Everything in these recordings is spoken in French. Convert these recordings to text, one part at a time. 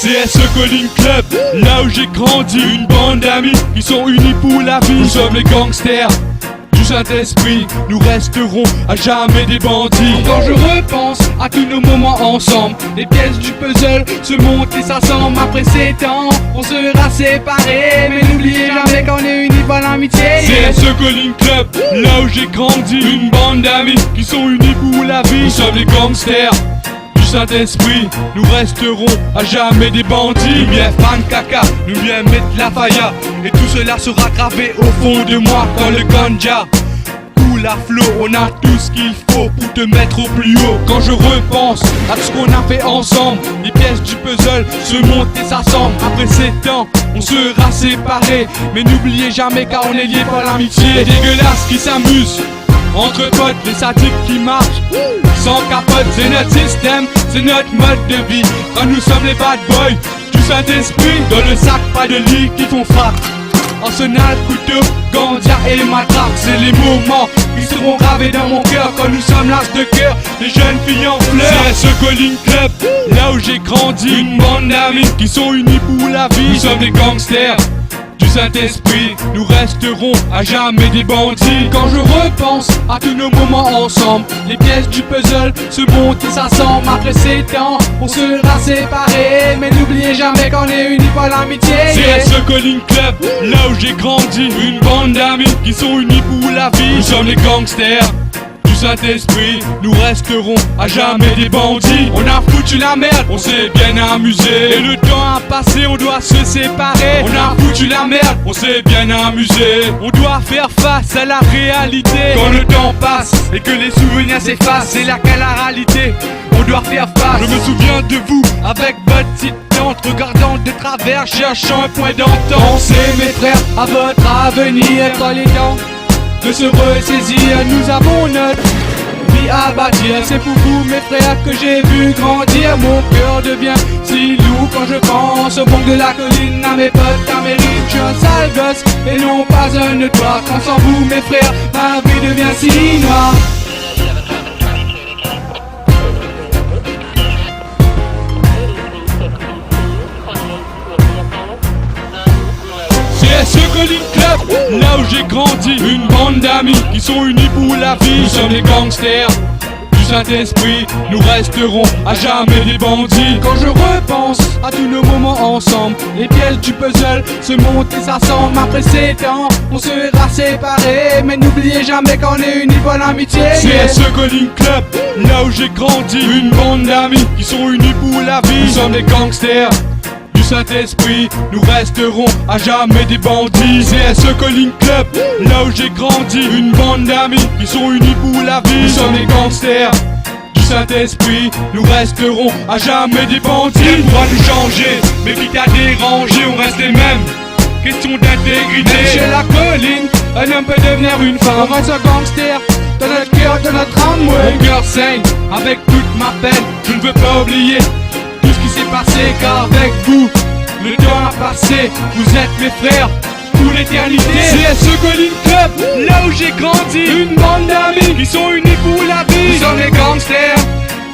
CSE Calling Club, là où j'ai grandi. Une bande d'amis qui sont unis pour la vie. Nous sommes les gangsters du Saint-Esprit, nous resterons à jamais des bandits. Quand je repense à tous nos moments ensemble, les pièces du puzzle se montent et s'assemblent. Après 7 ans, on sera séparés, mais n'oubliez jamais qu'on est unis par l'amitié. CSE Calling Club, là où j'ai grandi. Une bande d'amis qui sont unis pour la vie. Nous sommes les gangsters du Saint-Esprit, nous resterons à jamais des bandits. Nous bien fan caca, nous bien mettre la faïa, et tout cela sera gravé au fond de moi quand le ganja coule à flot. On a tout ce qu'il faut pour te mettre au plus haut. Quand je repense à tout ce qu'on a fait ensemble, les pièces du puzzle se montent et s'assemblent. Après 7 ans, on sera séparés, mais n'oubliez jamais car on est liés par l'amitié. Les dégueulasses qui s'amusent entre potes, les sadiques qui marchent sans capote, c'est notre système, c'est notre mode de vie. Quand nous sommes les bad boys du Saint-Esprit, dans le sac pas de lit qui font frappe. Arsenal, couteau, gandia et matraque, c'est les moments qui seront gravés dans mon cœur quand nous sommes l'as de cœur, les jeunes filles en fleurs. CSE Calling Club, là où j'ai grandi. Une bande d'amis qui sont unis pour la vie. Nous sommes des gangsters du Saint-Esprit, nous resterons à jamais des bandits. Quand je repense à tous nos moments ensemble, les pièces du puzzle se montent et s'assemblent. Après 7 ans, on sera séparés, mais n'oubliez jamais qu'on est unis par l'amitié. CSE Calling Club, là où j'ai grandi. Une bande d'amis qui sont unis pour la vie. Nous sommes les gangsters du Saint-Esprit, nous resterons à jamais des bandits. On a foutu la merde, on s'est bien amusé, et le temps a passé, on doit se séparer. On a foutu la merde, on s'est bien amusé, on doit faire face à la réalité. Quand le temps passe et que les souvenirs s'effacent, c'est là qu'à la réalité on doit faire face. Je me souviens de vous avec votre petite tante, regardant de travers, cherchant un point d'entente. Pensez mes frères à votre avenir, quand les temps de se ressaisir, nous avons notre vie à bâtir. C'est pour vous mes frères que j'ai vu grandir. Mon cœur devient si lourd quand je pense au manque de la colline, à mes potes, à mes riches. Je suis un sale gosse et non pas un notoire. Quand sans vous mes frères, ma vie devient si noire. CSE Calling Club, là où j'ai grandi. Une bande d'amis qui sont unis pour la vie. Nous sommes les gangsters du Saint-Esprit, nous resterons à jamais des bandits. Quand je repense à tous nos moments ensemble, les pièces du puzzle se montent et s'assemblent. Après 7 ans, on sera séparés, mais n'oubliez jamais qu'on est unis par l'amitié. CSE Calling Club, là où j'ai grandi. Une bande d'amis qui sont unis pour la vie. Nous sommes les gangsters du Saint-Esprit, nous resterons à jamais des bandits. CSE Calling Club, là où j'ai grandi. Une bande d'amis qui sont unis pour la vie. Nous sommes les gangsters du Saint-Esprit, nous resterons à jamais des bandits. Rien pourra nous changer, mais qui t'a dérangé, on reste les mêmes. Question d'intégrité. Même chez la colline, un homme peut devenir une femme. On reste un gangster dans notre cœur, dans notre âme. Mon cœur saigne avec toute ma peine. Je ne veux pas oublier tout ce qui s'est passé, car avec vous le temps a passé. Vous êtes mes frères pour l'éternité. CSE Calling Club, là où j'ai grandi. Une bande d'amis qui sont unis pour la vie. Nous sommes les gangsters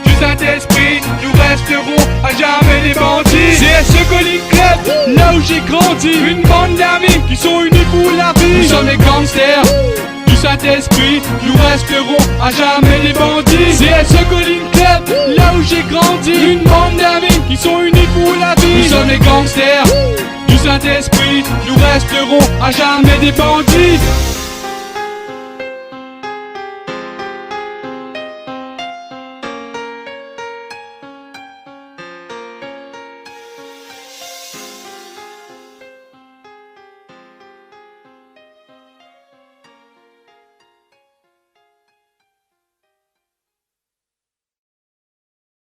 du Saint-Esprit, nous resterons à jamais des bandits. CSE Calling Club, là où j'ai grandi. Une bande d'amis qui sont unis pour la vie. Nous sommes les gangsters du Saint-Esprit, nous resterons à jamais des bandits. CSE Calling Club, là où j'ai grandi. Une bande d'amis qui sont unis pour la vie. Nous sommes les gangsters du Saint-Esprit, nous resterons à jamais des bandits.